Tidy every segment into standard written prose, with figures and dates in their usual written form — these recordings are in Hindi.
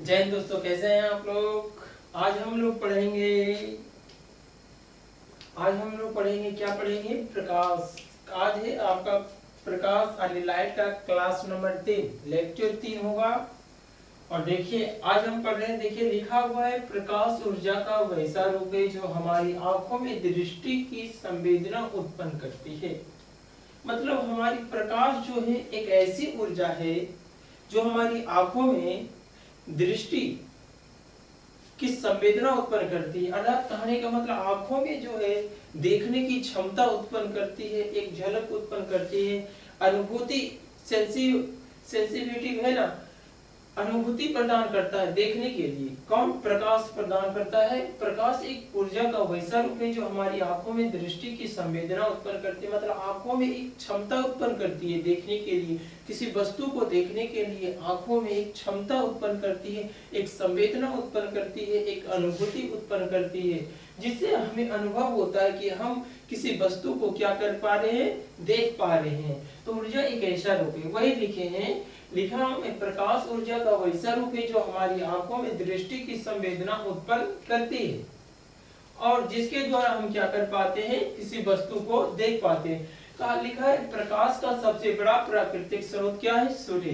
जय हिंद दोस्तों, कैसे हैं आप लोग। आज हम लोग पढ़ेंगे क्या पढ़ेंगे, प्रकाश। आज है आपका प्रकाश लाइट का क्लास नंबर 3, लेक्चर 3 होगा। और देखिए आज हम पढ़ रहे हैं, देखिए लिखा हुआ है प्रकाश ऊर्जा का वैसा रूप है जो हमारी आंखों में दृष्टि की संवेदना उत्पन्न करती है। मतलब हमारी प्रकाश जो है एक ऐसी ऊर्जा है जो हमारी आंखों में दृष्टि की संवेदना उत्पन्न करती है। अर्थात कहने का मतलब आंखों में जो है देखने की क्षमता उत्पन्न करती है, एक झलक उत्पन्न करती है, अनुभूति, सेंसिटिविटी है ना, अनुभूति प्रदान करता है देखने के लिए। कौन? प्रकाश प्रदान करता है। प्रकाश एक ऊर्जा का वैसा रूप है जो हमारी आंखों में दृष्टि की संवेदना उत्पन्न करती है। मतलब आंखों में एक क्षमता उत्पन्न करती है देखने के लिए, किसी वस्तु को देखने के लिए आंखों में एक क्षमता उत्पन्न करती है, एक संवेदना उत्पन्न करती है, एक अनुभूति उत्पन्न करती है, जिससे हमें अनुभव होता है कि हम किसी वस्तु को क्या कर पा रहे हैं, देख पा रहे हैं। तो ऊर्जा एक ऐसा रूप है, वही लिखे हैं, लिखा हमें प्रकाश ऊर्जा का वैसा रूप है जो हमारी आंखों में दृष्टि की संवेदना उत्पन्न करती है और जिसके द्वारा हम क्या कर पाते हैं, किसी वस्तु को देख पाते हैं। कहा लिखा है प्रकाश का सबसे बड़ा प्राकृतिक स्रोत क्या है? सूर्य।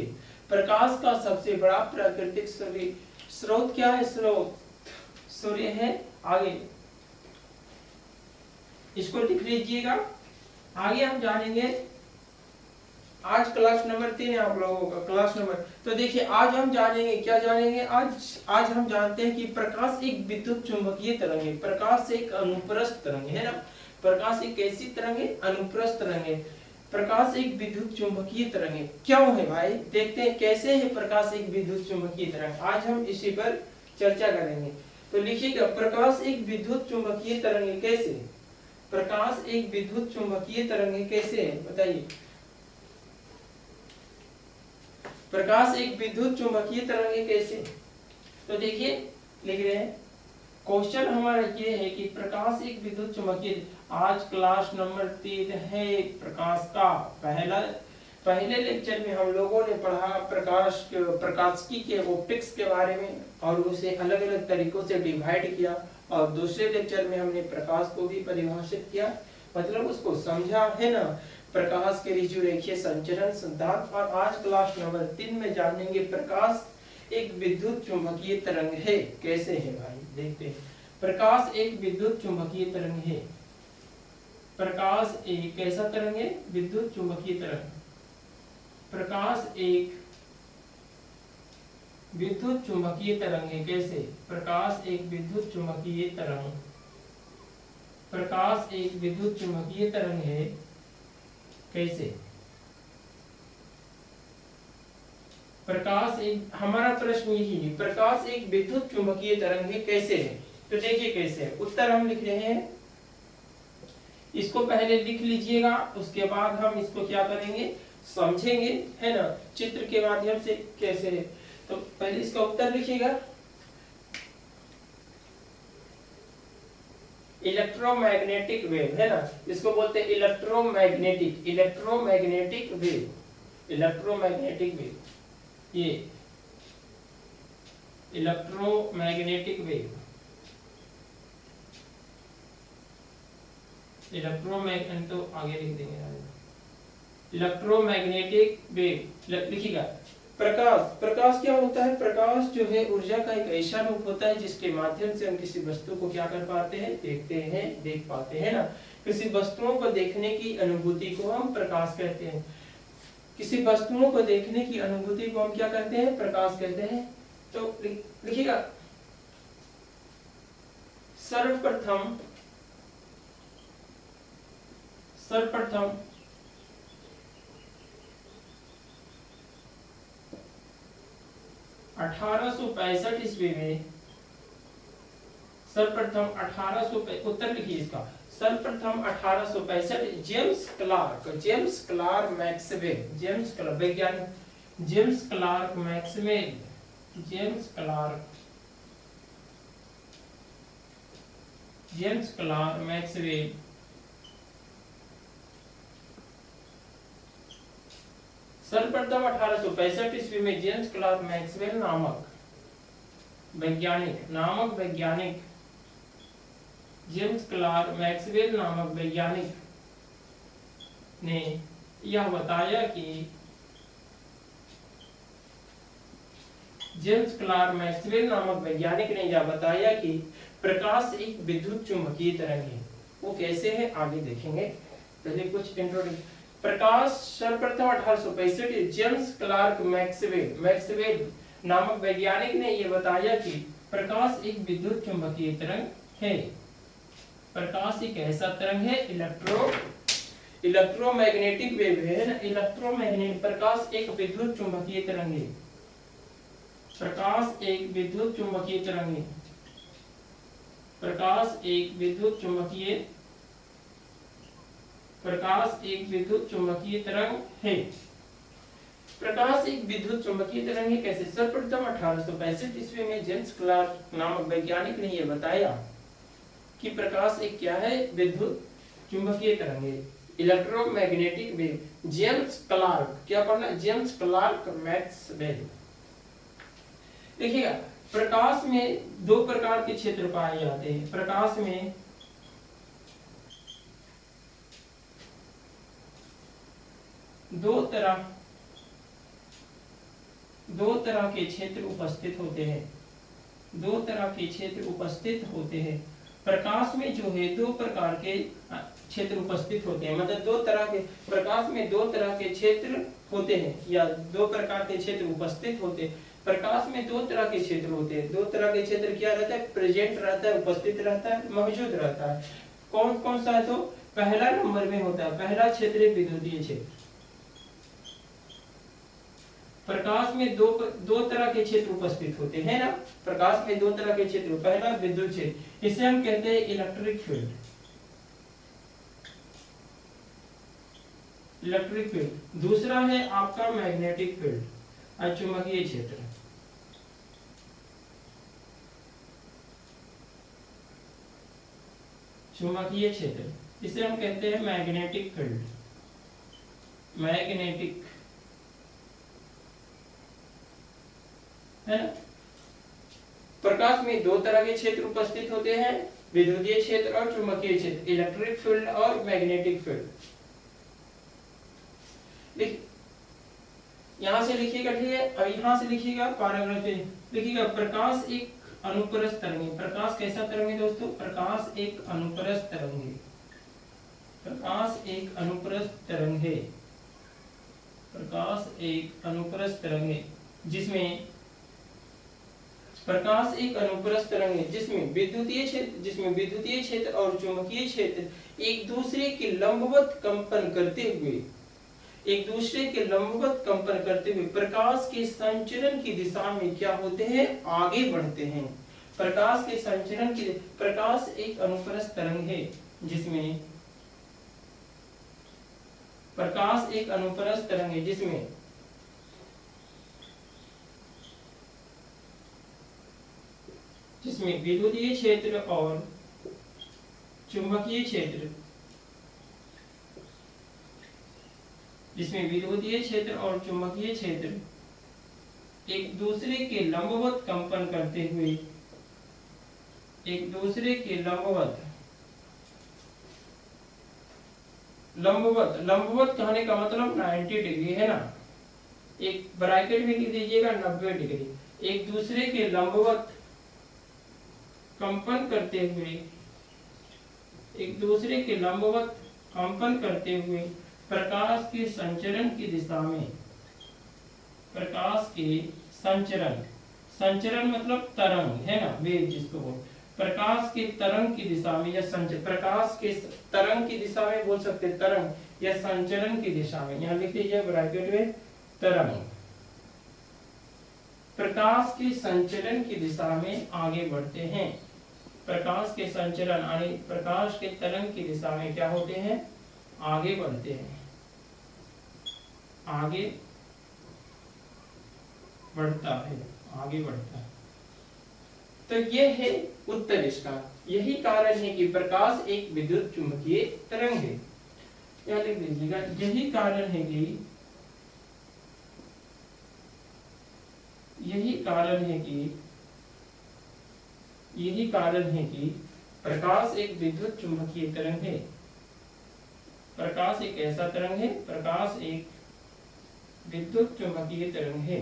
प्रकाश का सबसे बड़ा प्राकृतिक स्रोत क्या है? स्रोत सूर्य है। आगे इसको लिख लीजिएगा। आगे हम जानेंगे, आज क्लास नंबर 3 है आप लोगों का, क्लास नंबर। तो देखिए आज हम जानेंगे, क्या जानेंगे आज हम जानते हैं कि प्रकाश एक विद्युत चुंबकीय तरंग है। प्रकाश एक अनुप्रस्थ तरंग है ना। प्रकाश एक कैसी तरंग है? अनुप्रस्थ तरंग है। प्रकाश एक विद्युत चुंबकीय तरंग है। क्यों है भाई? देखते हैं कैसे है प्रकाश एक विद्युत चुंबकीय तरंग। आज हम इसी पर चर्चा करेंगे। तो लिखिएगा, प्रकाश एक विद्युत चुंबकीय तरंग है। कैसे? प्रकाश एक विद्युत चुंबकीय तरंग है। कैसे है बताइए? प्रकाश एक विद्युत चुंबकीय तरंग है। कैसे? तो देखिए लिख रहे हैं, क्वेश्चन हमारा ये है कि प्रकाश एक विद्युत चुंबकीय। आज क्लास नंबर 3 है प्रकाश का। पहले लेक्चर में हम लोगों ने पढ़ा प्रकाशिकी के ऑप्टिक्स के बारे में और उसे अलग अलग तरीकों से डिवाइड किया। और दूसरे लेक्चर में हमने प्रकाश को भी परिभाषित किया, मतलब उसको समझा है ना, प्रकाश के ऋजुरेखीय संचरण सिद्धांत। और आज क्लास नंबर 3 में जानेंगे प्रकाश एक विद्युत चुंबकीय तरंग है। कैसे है भाई? देखते हैं। प्रकाश एक विद्युत चुंबकीय तरंग है। प्रकाश एक कैसा तरंग है? विद्युत चुंबकीय तरंग। प्रकाश एक विद्युत चुंबकीय तरंग है। कैसे? प्रकाश एक विद्युत चुंबकीय तरंग। प्रकाश एक विद्युत चुंबकीय तरंग है। कैसे? प्रकाश एक, हमारा प्रश्न यही है, प्रकाश एक विद्युत चुंबकीय तरंग है। कैसे है? तो देखिए कैसे है। उत्तर हम लिख रहे हैं, इसको पहले लिख लीजिएगा, उसके बाद हम इसको क्या करेंगे, समझेंगे, है ना, चित्र के माध्यम से कैसे है। तो पहले इसका उत्तर लिखिएगा, इलेक्ट्रोमैग्नेटिक वेव है ना, इसको बोलते हैं इलेक्ट्रोमैग्नेटिक वेव। इलेक्ट्रोमैग्नेटिक वेव, ये इलेक्ट्रोमैग्नेटिक वेव, इलेक्ट्रोमैग्नेटिक, तो आगे लिख देंगे इलेक्ट्रोमैग्नेटिक वेव लिखिएगा। प्रकाश क्या होता है? प्रकाश जो है ऊर्जा का एक ऐसा रूप होता है जिसके माध्यम से हम किसी वस्तु को क्या कर पाते हैं, देखते हैं, देख पाते हैं ना। किसी वस्तुओं को देखने की अनुभूति को हम प्रकाश कहते हैं। किसी वस्तुओं को देखने की अनुभूति को हम क्या कहते हैं? प्रकाश कहते हैं। तो लिखिएगा, सर्वप्रथम 1865 ईस्वी में, सर्वप्रथम 1865, उत्तर लिखिए इसका, सर्वप्रथम 1865 जेम्स क्लार्क मैक्सवेल, वैज्ञानिक जेम्स क्लार्क मैक्सवेल सर्वप्रथम 1865 ईस्वी में जेम्स क्लार्क मैक्सवेल नामक वैज्ञानिक जेम्स क्लार्क मैक्सवेल नामक वैज्ञानिक ने यह बताया कि जेम्स क्लार्क मैक्सवेल नामक वैज्ञानिक ने यह बताया कि प्रकाश एक विद्युत चुंबकीय तरंग है। वो कैसे है आगे देखेंगे, पहले कुछ इंट्रोडक्शन। प्रकाश सर्वप्रथम 1865 जेम्स क्लार्क मैक्सवेल नामक वैज्ञानिक ने यह बताया कि प्रकाश एक विद्युत चुंबकीय तरंग है। प्रकाश एक ऐसा तरंग है, इलेक्ट्रोमैग्नेटिक वेव है ना, इलेक्ट्रोमैग्नेटिक। प्रकाश एक विद्युत चुंबकीय तरंग है। प्रकाश एक विद्युत चुंबकीय तरंग है। प्रकाश एक विद्युत चुंबकीय तरंग है। प्रकाश एक विद्युत चुंबकीय तरंग है कैसे? सर्वप्रथम 1865 ईस्वी में जेम्स क्लार्क नामक वैज्ञानिक ने यह बताया कि प्रकाश एक क्या है, विद्युत चुंबकीय तरंग है, इलेक्ट्रोमैग्नेटिक वेव। जेम्स क्लार्क, क्या पढ़ना, जेम्स क्लार्क मैक्सवेल। देखिएगा, प्रकाश में दो प्रकार के क्षेत्र पाए जाते हैं। प्रकाश में दो तरह के क्षेत्र उपस्थित होते हैं। दो तरह के क्षेत्र उपस्थित होते हैं। प्रकाश में जो है दो प्रकार के क्षेत्र उपस्थित होते हैं, मतलब दो तरह के, प्रकाश में दो तरह के क्षेत्र होते हैं या दो प्रकार के क्षेत्र उपस्थित होते हैं। प्रकाश में दो तरह के क्षेत्र होते हैं। दो तरह के क्षेत्र क्या रहता है? प्रेजेंट रहता है, उपस्थित रहता है, मौजूद रहता है। कौन कौन सा है? तो पहला नंबर में होता है, पहला क्षेत्र है विद्युतीय क्षेत्र। प्रकाश में दो तरह के क्षेत्र उपस्थित होते हैं ना, प्रकाश में दो तरह के क्षेत्र, पहला विद्युत क्षेत्र, इसे हम कहते हैं इलेक्ट्रिक फील्ड। Electric field. दूसरा है आपका मैग्नेटिक फील्ड, चुंबकीय क्षेत्र। चुंबकीय क्षेत्र, इसे हम कहते हैं मैग्नेटिक फील्ड। मैग्नेटिक है ना। प्रकाश में दो तरह के क्षेत्र उपस्थित होते हैं, विद्युतीय क्षेत्र और चुंबकीय क्षेत्र, इलेक्ट्रिक फील्ड और मैग्नेटिक फील्ड। यहां से लिखिएगा, ठीक है। अब यहां से लिखिएगा पैराग्राफ से लिखिएगा, प्रकाश एक अनुप्रस्थ तरंग है। प्रकाश कैसा तरंग है दोस्तों? प्रकाश एक अनुप्रस्थ तरंग है। प्रकाश एक अनुप्रस्थ तरंग है। प्रकाश एक अनुप्रस्थ तरंग है जिसमें प्रकाश एक अनुप्रस्थ तरंग है जिसमें विद्युतीय क्षेत्र और चुंबकीय क्षेत्र एक दूसरे के लंबवत कंपन करते हुए प्रकाश के संचरण की दिशा में क्या होते हैं? आगे बढ़ते हैं। प्रकाश के संचरण की, प्रकाश एक अनुप्रस्थ तरंग है जिसमें प्रकाश एक अनुप्रस्थ तरंग है जिसमें विद्युतीय क्षेत्र और चुंबकीय क्षेत्र एक दूसरे के लंबवत कंपन करते हुए लंबवत कहने का मतलब 90 डिग्री है ना, एक ब्रैकेट भी लिख दीजिएगा 90 डिग्री। एक दूसरे के लंबवत कंपन करते हुए प्रकाश के संचरण की दिशा में, प्रकाश के संचरण मतलब तरंग है ना, वेव जिसको बोल, प्रकाश के तरंग की दिशा में या प्रकाश के तरंग की दिशा में बोल सकते, तरंग या संचरण की दिशा में, यहाँ लिख लीजिए ब्रैकेट में तरंग। प्रकाश के संचरण की दिशा में आगे बढ़ते हैं। प्रकाश के संचरण यानी प्रकाश के तरंग की दिशा में क्या होते हैं? आगे बढ़ते हैं, आगे बढ़ता है। तो ये है उत्तर इसका। यही कारण है कि प्रकाश एक विद्युत चुंबकीय तरंग है। यहाँ लिख दीजिएगा, यही कारण है कि यही कारण है कि प्रकाश एक विद्युत चुंबकीय तरंग है। प्रकाश एक ऐसा तरंग है, प्रकाश एक विद्युत चुंबकीय तरंग है।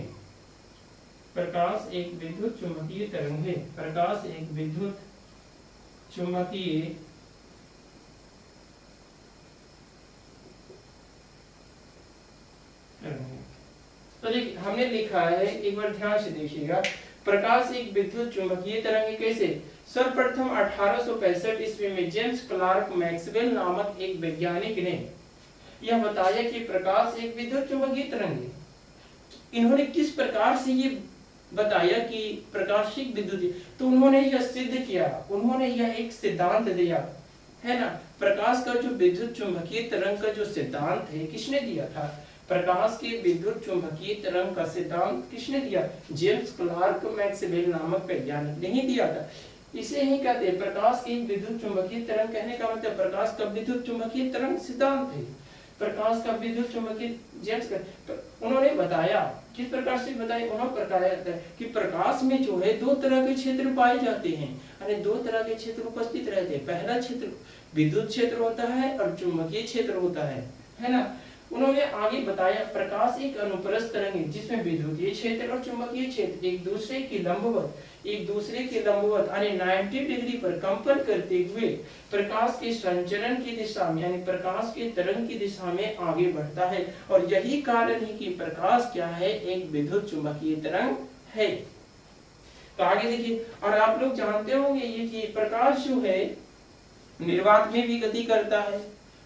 प्रकाश एक विद्युत चुंबकीय तरंग है। प्रकाश एक विद्युत चुंबकीय तरंग है। तो देखिए हमने लिखा है, एक बार ध्यान से देखिएगा, प्रकाश एक विद्युत चुंबकीय तरंग है। कैसे? सर्वप्रथम 1865 ईस्वी में जेम्स क्लार्क मैक्सवेल नामक एक वैज्ञानिक ने यह बताया कि प्रकाश एक विद्युत चुंबकीय तरंग है। इन्होंने किस प्रकार से ये बताया कि प्रकाश एक विद्युत, तो उन्होंने यह सिद्ध किया, उन्होंने यह एक सिद्धांत दिया है ना। प्रकाश का जो विद्युत चुंबकीय तरंग का जो सिद्धांत है किसने दिया था? प्रकाश के विद्युत चुंबकीय तरंग का सिद्धांत किसने दिया? जेम्स क्लार्क मैक्सवेल नामक वैज्ञानिक ने ही दिया था। इसे ही कहते हैं प्रकाश की विद्युत चुंबकीय तरंग। कहने का मतलब प्रकाश का विद्युत चुंबकीय तरंग सिद्धांत है। प्रकाश का विद्युत चुंबकीय जेम्स उन्होंने बताया, किस प्रकार से बताया? उन्होंने बताया कि प्रकाश में जो है दो तरह के क्षेत्र पाए जाते हैं, यानी दो तरह के क्षेत्र उपस्थित रहते हैं। पहला क्षेत्र विद्युत क्षेत्र होता है और चुंबकीय क्षेत्र होता है ना। उन्होंने आगे बताया प्रकाश एक अनुप्रस्थ तरंग है जिसमें विद्युतीय क्षेत्र और चुंबकीय क्षेत्र एक दूसरे के लंबवत यानी 90 डिग्री पर कंपन करते हुए प्रकाश के संचरण की दिशा में यानी प्रकाश के तरंग की दिशा में आगे बढ़ता है। और यही कारण है कि प्रकाश क्या है? एक विद्युत चुंबकीय तरंग है। तो आगे देखिए, और आप लोग जानते होंगे ये कि प्रकाश जो है निर्वात में भी गति करता है।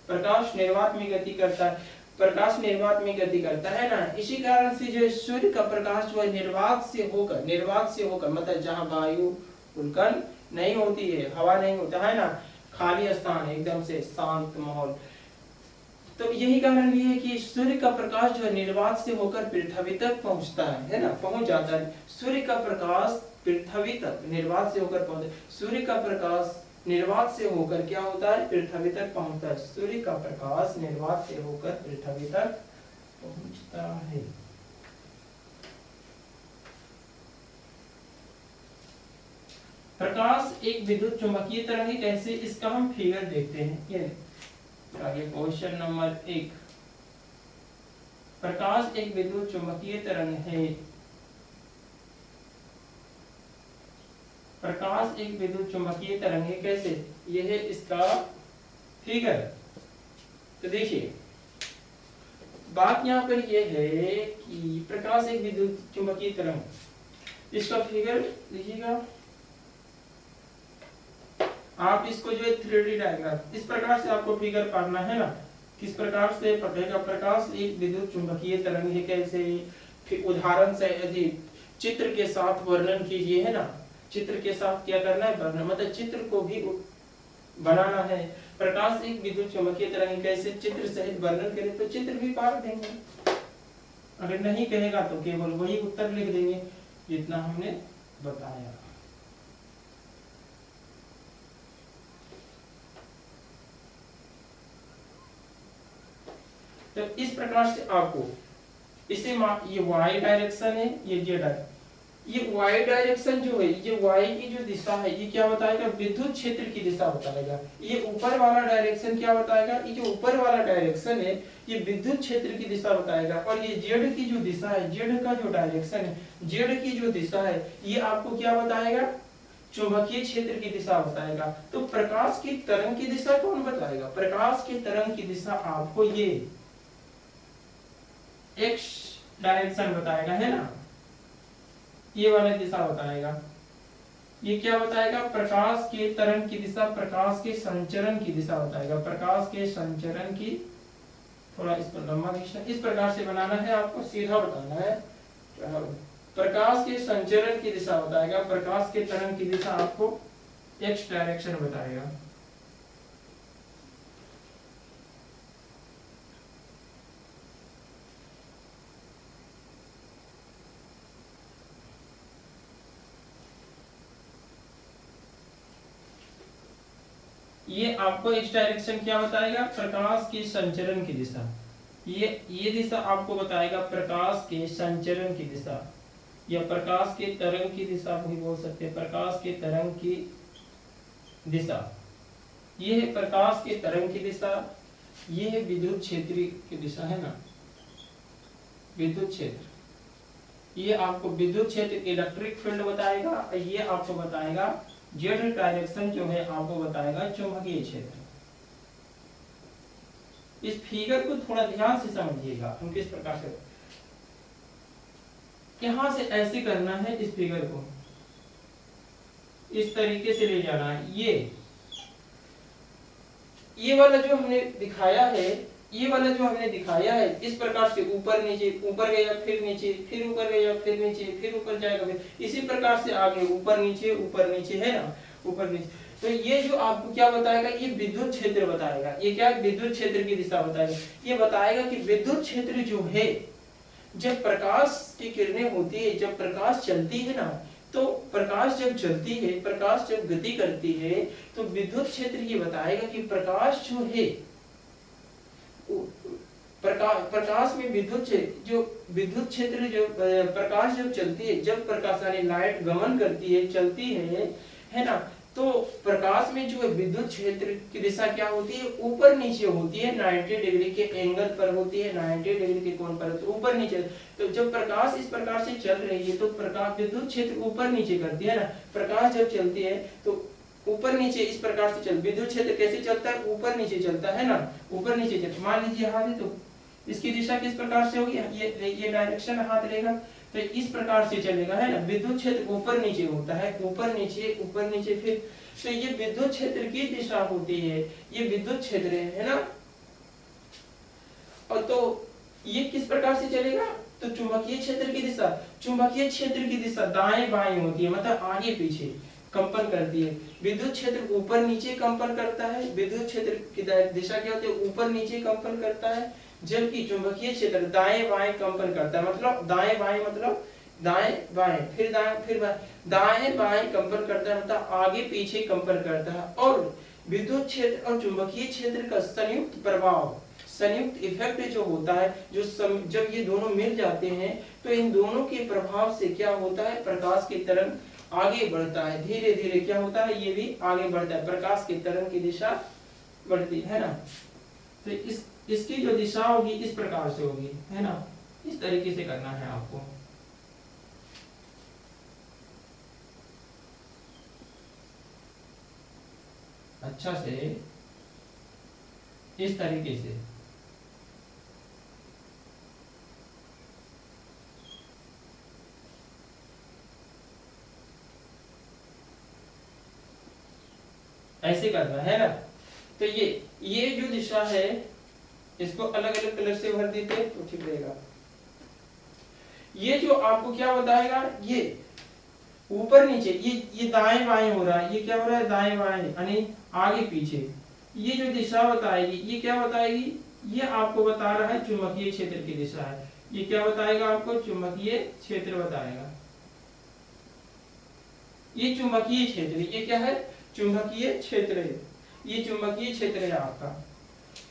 प्रकाश निर्वात में गति करता है। प्रकाश निर्वात में गति करता है ना। इसी कारण से जो सूर्य का प्रकाश जो है निर्वात से होकर मतलब जहाँ वायु उल्कन नहीं होती है, हवा नहीं होता है ना, खाली स्थान है, एकदम से शांत माहौल, तो यही कारण भी है कि सूर्य का प्रकाश जो है निर्वात से होकर पृथ्वी तक पहुंचता है ना, पहुंच जाता है। सूर्य का प्रकाश पृथ्वी तक निर्वात से होकर पहुंचता है। सूर्य का प्रकाश निर्वात से होकर क्या होता है? पृथ्वी तक पहुंचता है। सूर्य का प्रकाश निर्वात से होकर पृथ्वी तक पहुंचता है। प्रकाश एक विद्युत चुंबकीय तरंग है। कैसे? इसका हम फिगर देखते हैं। ये आगे क्वेश्चन नंबर 1। प्रकाश एक विद्युत चुंबकीय तरंग है। प्रकाश एक विद्युत चुंबकीय तरंग है। कैसे? यह है इसका फिगर। तो देखिए बात यहाँ पर यह है कि प्रकाश एक विद्युत चुंबकीय तरंग, इसका फिगर लिखिएगा आप। इसको जो है 3D डायग्राम इस प्रकार से आपको फिगर पाना है ना। किस प्रकार से पढ़ेगा? प्रकाश एक विद्युत चुंबकीय तरंग है। कैसे? फिर उदाहरण से यदि चित्र के साथ वर्णन कीजिए, है ना। चित्र के साथ क्या करना है? वर्णन, मतलब चित्र को भी बनाना है। प्रकाश एक विद्युत चुंबकीय तरंग कैसे? चित्र सहित वर्णन करें तो चित्र भी पार देंगे। अगर नहीं कहेगा तो केवल वही उत्तर लिख देंगे जितना हमने बताया। तो इस प्रकार से आपको इसे ये y डायरेक्शन है, ये z है। ये y डायरेक्शन जो है, ये y की जो दिशा है, ये क्या बताएगा? विद्युत क्षेत्र की दिशा बताएगा। ये ऊपर वाला डायरेक्शन क्या बताएगा? ये जो ऊपर वाला डायरेक्शन है ये विद्युत क्षेत्र की दिशा बताएगा। और ये z की जो दिशा है, z का जो डायरेक्शन है, z की जो दिशा है, ये आपको क्या बताएगा? चुंबकीय क्षेत्र की दिशा बताएगा। तो प्रकाश की तरंग की दिशा कौन बताएगा? प्रकाश की तरंग की दिशा आपको ये x डायरेक्शन बताएगा, है ना। ये वाला दिशा बताएगा। ये क्या बताएगा? प्रकाश के तरंग की दिशा, प्रकाश के संचरण की दिशा बताएगा। प्रकाश के संचरण की, थोड़ा इस पर लंबा खींचना, इस प्रकार से बनाना है आपको, सीधा बताना है। प्रकाश के संचरण की दिशा बताएगा। प्रकाश के तरंग की दिशा आपको x डायरेक्शन बताएगा। ये आपको x डायरेक्शन क्या बताएगा? प्रकाश के संचरण की दिशा। ये दिशा आपको बताएगा प्रकाश के संचरण की दिशा। या प्रकाश के तरंग की दिशा भी बोल सकते हैं, प्रकाश के तरंग की दिशा। ये है प्रकाश के तरंग की दिशा, ये है विद्युत क्षेत्र की दिशा, है ना, विद्युत क्षेत्र। ये आपको विद्युत क्षेत्र इलेक्ट्रिक फील्ड बताएगा, और ये आपको बताएगा जेड डायरेक्शन जो है आपको बताएगा चुंबकीय क्षेत्र। इस फिगर को थोड़ा ध्यान से समझिएगा, हम किस प्रकार से यहां से ऐसे करना है, इस फिगर को इस तरीके से ले जाना है। ये वाला जो हमने दिखाया है, ये वाला जो हमने दिखाया है इस प्रकार से ऊपर नीचे, ऊपर गया फिर नीचे, फिर ऊपर गया फिर नीचे, फिर ऊपर जाएगा, फिर इसी प्रकार से आगे ऊपर नीचे, है ना, ऊपर नीचे। तो ये जो आपको क्या बताएगा, ये विद्युत क्षेत्र बताएगा। ये क्या, विद्युत क्षेत्र की दिशा बताएगा। ये बताएगा कि विद्युत क्षेत्र जो है, जब प्रकाश की किरणें होती है, जब प्रकाश चलती है ना, तो प्रकाश जब चलती है, प्रकाश जब गति करती है, तो विद्युत क्षेत्र ये बताएगा कि प्रकाश जो है, प्रकाश में विद्युत क्षेत्र जो प्रकाश जब चलती है, जब प्रकाश यानी लाइट गमन करती है, चलती है ना, तो प्रकाश में जो विद्युत क्षेत्र की दिशा क्या होती है, ऊपर नीचे होती है, 90 डिग्री के एंगल पर होती है, 90 डिग्री के कोण पर, तो ऊपर नीचे। तो जब प्रकाश इस प्रकार से चल रही है, तो प्रकाश विद्युत क्षेत्र ऊपर नीचे करती है ना, प्रकाश जब चलती है तो ऊपर नीचे इस प्रकार से चल, विद्युत क्षेत्र कैसे चलता है, ऊपर नीचे चलता है ना, ऊपर नीचे चलता। मान लीजिए हाथ है, तो इसकी दिशा किस प्रकार से होगी, ये डायरेक्शन हाथ रहेगा, तो इस प्रकार से चलेगा, है ना। विद्युत क्षेत्र ऊपर नीचे होता है, ऊपर नीचे फिर, तो ये विद्युत क्षेत्र की दिशा होती है, ये विद्युत क्षेत्र है ना। और तो ये किस प्रकार से चलेगा, तो चुंबकीय क्षेत्र की दिशा, चुंबकीय क्षेत्र की दिशा दाएं बाएं होती है, मतलब आगे पीछे कंपन करती है। विद्युत क्षेत्र ऊपर नीचे कंपन करता है, विद्युत क्षेत्र की दिशा क्या होती है, ऊपर नीचे कंपन करता है, जबकि चुंबकीय क्षेत्र दाएं बाएं कंपन करता है। मतलब दाएं बाएं मतलब दाएं बाएं फिर दाएं बाएं कंपन करता है, मतलब आगे पीछे कंपन करता है। और विद्युत क्षेत्र और चुंबकीय क्षेत्र का संयुक्त प्रभाव, संयुक्त इफेक्ट जो होता है, जब ये दोनों मिल जाते हैं, तो इन दोनों के प्रभाव से क्या होता है, प्रकाश की तरंग आगे बढ़ता है, धीरे धीरे क्या होता है, ये भी आगे बढ़ता है, प्रकाश की तरंग की दिशा बढ़ती है ना। तो इसकी जो दिशा होगी इस प्रकार से होगी, है ना, इस तरीके से करना है आपको। अच्छा से इस तरीके से ऐसे करना है ना। तो ये जो दिशा है, इसको अलग अलग कलर से भर देते तो ठीक रहेगा। ये जो आपको क्या बताएगा, ये ऊपर नीचे, ये दाएं बाएं हो रहा है, ये क्या हो रहा है, दाएं बाएं यानी आगे पीछे। ये जो दिशा बताएगी, ये क्या बताएगी, ये आपको बता रहा है चुंबकीय क्षेत्र की दिशा है। ये क्या बताएगा आपको, चुंबकीय क्षेत्र बताएगा। ये चुंबकीय क्षेत्र, ये क्या है, चुंबकीय क्षेत्र है, ये चुंबकीय क्षेत्र है आपका।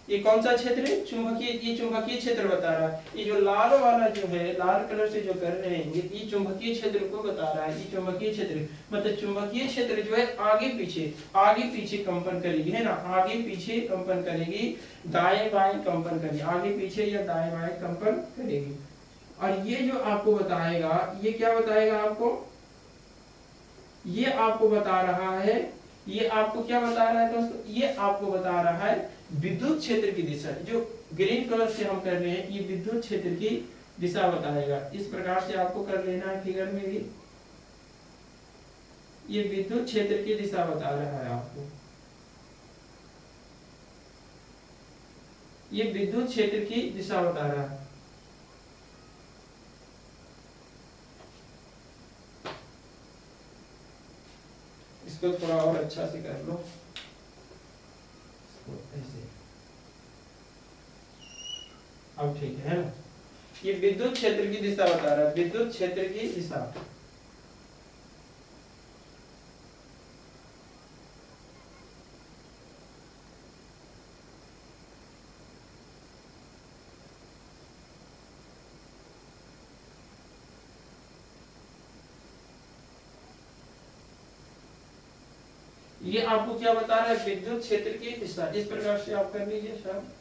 ये कौन सा क्षेत्र है, चुंबकीय, ये चुंबकीय क्षेत्र बता रहा है। ये जो लाल वाला जो है, लाल कलर से जो कर रहे हैं, ये चुंबकीय क्षेत्र को बता रहा है। ये चुंबकीय क्षेत्र मतलब चुंबकीय क्षेत्र जो है आगे पीछे कंपन करेगी, है ना, आगे पीछे कंपन करेगी, दाएं बाएं कंपन करेगी, आगे पीछे या दाएं बाएं कंपन करेगी। और ये जो आपको बताएगा, ये क्या बताएगा आपको, ये आपको बता रहा है, ये आपको क्या बता रहा है दोस्तों, ये आपको बता रहा है विद्युत क्षेत्र की दिशा। जो ग्रीन कलर से हम कर रहे हैं, ये विद्युत क्षेत्र की दिशा बताएगा। इस प्रकार से आपको कर लेना है फिगर में भी, ये विद्युत क्षेत्र की दिशा बता रहा है आपको, ये विद्युत क्षेत्र की दिशा बता रहा है। इसको थोड़ा और अच्छा से कर लो, ऐसे, अब ठीक है ना। ये विद्युत क्षेत्र की दिशा बता रहा है, विद्युत क्षेत्र की दिशा। ये आपको क्या बता रहा है, विद्युत क्षेत्र की दिशा। इस प्रकार से आप कर लीजिए सब,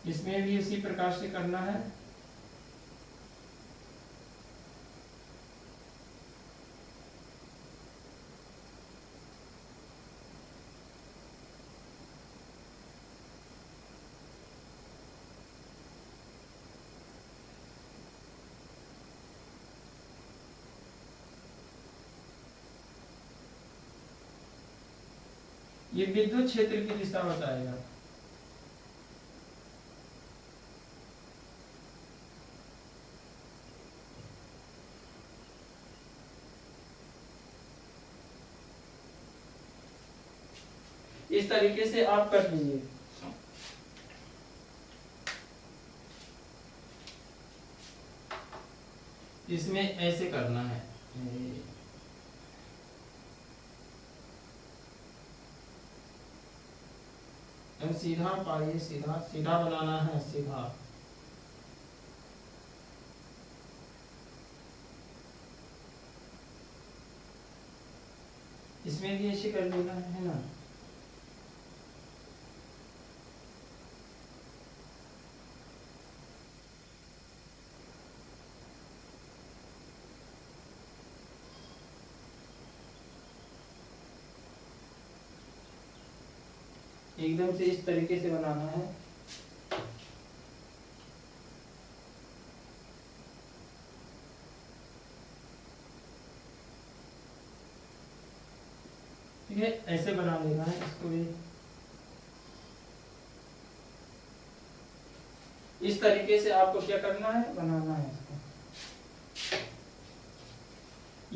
इसमें भी इसी प्रकार से करना है। ये विद्युत क्षेत्र की दिशा बताएगा। इस तरीके से आप कर लीजिए। इसमें ऐसे करना है, सीधा पाइए, सीधा सीधा बनाना है, सीधा। इसमें भी ऐसे कर लेना है ना। एकदम से इस तरीके से बनाना है। ठीक है, ऐसे बना लेना है इसको भी। इस तरीके से आपको क्या करना है, बनाना है इसको।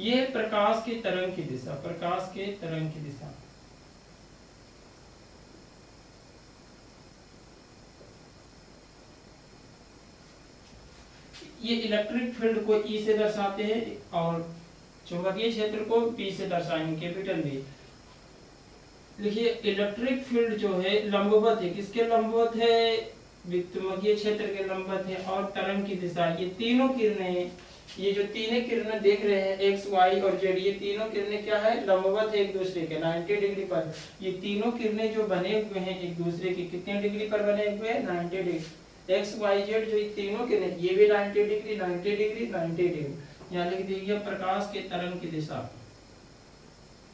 ये प्रकाश के तरंग की दिशा, प्रकाश के तरंग की दिशा। ये इलेक्ट्रिक फील्ड को ई से दर्शाते हैं और चुंबकीय क्षेत्र को पी से दर्शाएंगे, कैपिटल बी। देखिए इलेक्ट्रिक फील्ड जो है लंबवत है, किसके लंबवत है, चुंबकीय क्षेत्र के लंबवत है। और तरंग की दिशा, ये तीनों किरणें, ये जो तीनों किरणें देख रहे हैं एक्स वाई और जेड, ये तीनों किरणें क्या है, लंबवत है एक दूसरे के 90 डिग्री पर। ये तीनों किरणें जो बने हुए हैं एक दूसरे के कितने डिग्री पर बने हुए हैं, 90 डिग्री। एक्स वाई जेड जो ये तीनों किरणें, ये भी 90 डिग्री 90 डिग्री 90 डिग्री। यहाँ लिख दीजिए प्रकाश के तरंग की दिशा,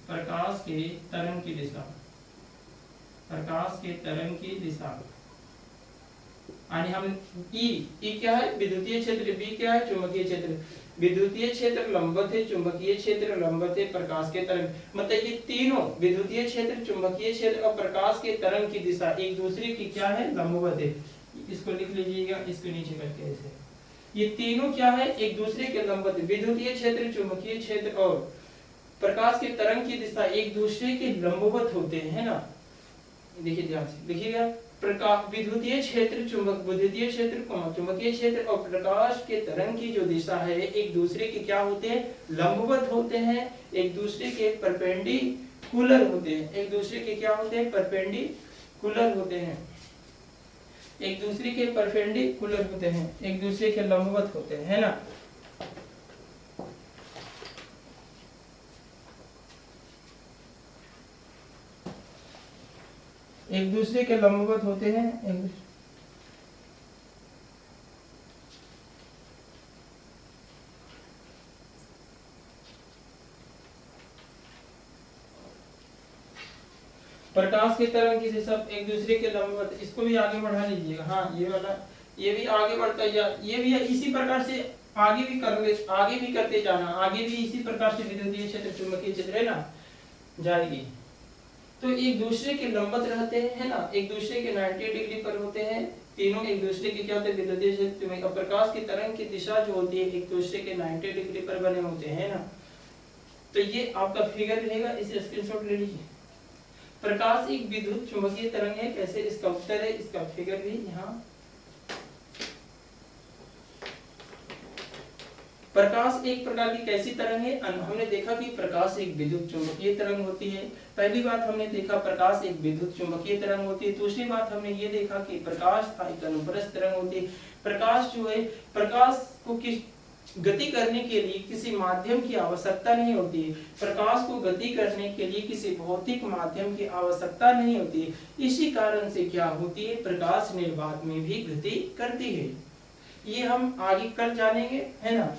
प्रकाश के तरंग की दिशा, प्रकाश के तरंग की दिशा। यानी हम ई क्या है, विद्युतीय क्षेत्र, बी क्या है, चुंबकीय क्षेत्र। विद्युतीय क्षेत्र लंबवत है, चुंबकीय क्षेत्र लंबवत है, प्रकाश के तरंग, मतलब ये तीनों विद्युतीय क्षेत्र, चुंबकीय क्षेत्र और प्रकाश के तरंग की दिशा एक दूसरे की क्या है, लंबवत है। इसको लिख लीजिएगा, इसको नीचे करके ऐसे। ये तीनों क्या है, एक दूसरे के लंबवत है। विद्युतीय क्षेत्र, चुंबकीय क्षेत्र और प्रकाश के तरंग की दिशा एक दूसरे के लंबवत होते हैं ना। देखिए ध्यान से देखिएगा, प्रकाश, विद्युतीय क्षेत्र, विद्युतीय क्षेत्र, चुंबकीय क्षेत्र और प्रकाश के तरंग की जो दिशा है एक दूसरे के क्या होते हैं, लंबवत होते हैं, एक दूसरे के परपेंडिकुलर होते हैं। एक दूसरे के क्या होते हैं, परपेंडिकुलर होते हैं, एक दूसरे के परपेंडिकुलर होते हैं, एक दूसरे के लंबवत होते हैं, है ना। एक दूसरे के लंबवत होते हैं, एक दूसरे। प्रकाश की तरंग की दिशा एक दूसरे के लंबवत। इसको भी आगे बढ़ा लीजिएगा। हाँ ये वाला, ये भी आगे बढ़ता है, ये भी इसी प्रकार से आगे भी कर ले, आगे भी करते जाना, आगे भी इसी प्रकार से विद्युतीय क्षेत्र, चुंबकीय क्षेत्र है ना जाएगी। तो एक दूसरे के लंबवत रहते हैं, है ना, एक दूसरे के 90 डिग्री पर होते हैं। तीनों एक दूसरे के क्या होते हैं, विद्युतीय क्षेत्र और प्रकाश की तरंग की दिशा जो होती है एक दूसरे के 90 डिग्री पर बने होते हैं ना। तो ये आपका फिगर रहेगा, इसे स्क्रीनशॉट ले लीजिए। प्रकाश एक विद्युत चुंबकीय तरंग है, कैसे, इसका उत्तर है, इसका फिगर भी यहाँ। प्रकाश एक प्रकार की कैसी तरंग है, हमने देखा कि प्रकाश एक विद्युत चुंबकीय तरंग होती है। पहली बात हमने देखा प्रकाश एक विद्युत चुंबकीय तरंग होती है। दूसरी बात हमने ये देखा कि प्रकाश एक अनुप्रस्थ तरंग होती है। प्रकाश जो है, प्रकाश को किस गति करने के लिए किसी माध्यम की आवश्यकता नहीं होती है। प्रकाश को गति करने के लिए किसी भौतिक माध्यम की आवश्यकता नहीं होती है। इसी कारण से क्या होती है, प्रकाश निर्वात में भी गति करती है। ये हम आगे कल जानेंगे, है ना।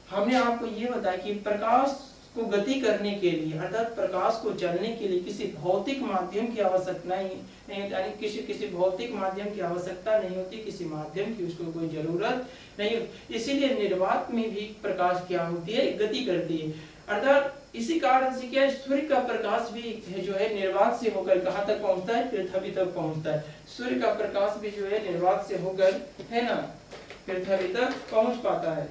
हमने आपको ये बताया कि प्रकाश को गति करने के लिए अर्थात प्रकाश को चलने के लिए किसी भौतिक माध्यम की आवश्यकता नहीं, यानी किसी भौतिक माध्यम की आवश्यकता नहीं होती, किसी माध्यम की उसको कोई जरूरत नहीं होती। इसीलिए निर्वात में भी प्रकाश क्या होती है, गति करती है। अर्थात इसी कारण से क्या है, सूर्य का प्रकाश भी जो है निर्वात से होकर कहाँ तक पहुंचता है, पृथ्वी तक पहुंचता है। सूर्य का प्रकाश भी जो है निर्वात से होकर, है ना, पृथ्वी तक पहुंच पाता है।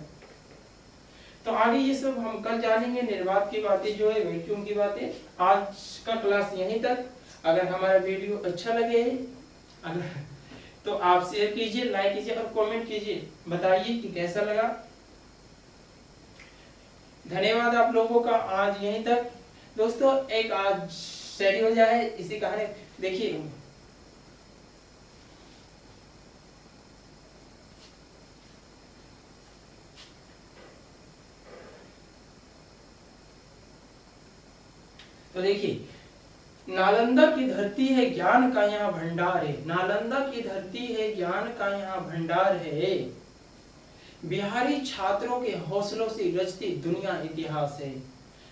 तो आगे ये सब हम कल जानेंगे, निर्वात की बातें जो है, वैक्यूम की बातें। आज का क्लास यहीं तक। अगर हमारा वीडियो अच्छा लगे अगर तो आप शेयर कीजिए, लाइक कीजिए और कमेंट कीजिए, बताइए कि कैसा लगा। धन्यवाद आप लोगों का। आज यहीं तक दोस्तों। एक आज स्टडी हो जाए इसी कहानी, देखिए तो देखिए, नालंदा की धरती है ज्ञान का यहाँ भंडार है। नालंदा की धरती है ज्ञान का यहाँ भंडार है। बिहारी छात्रों के हौसलों से रचती दुनिया इतिहास है।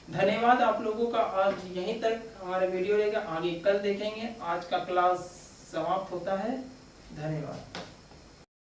धन्यवाद आप लोगों का। आज यहीं तक हमारा वीडियो रहेगा, आगे कल देखेंगे। आज का क्लास समाप्त होता है। धन्यवाद।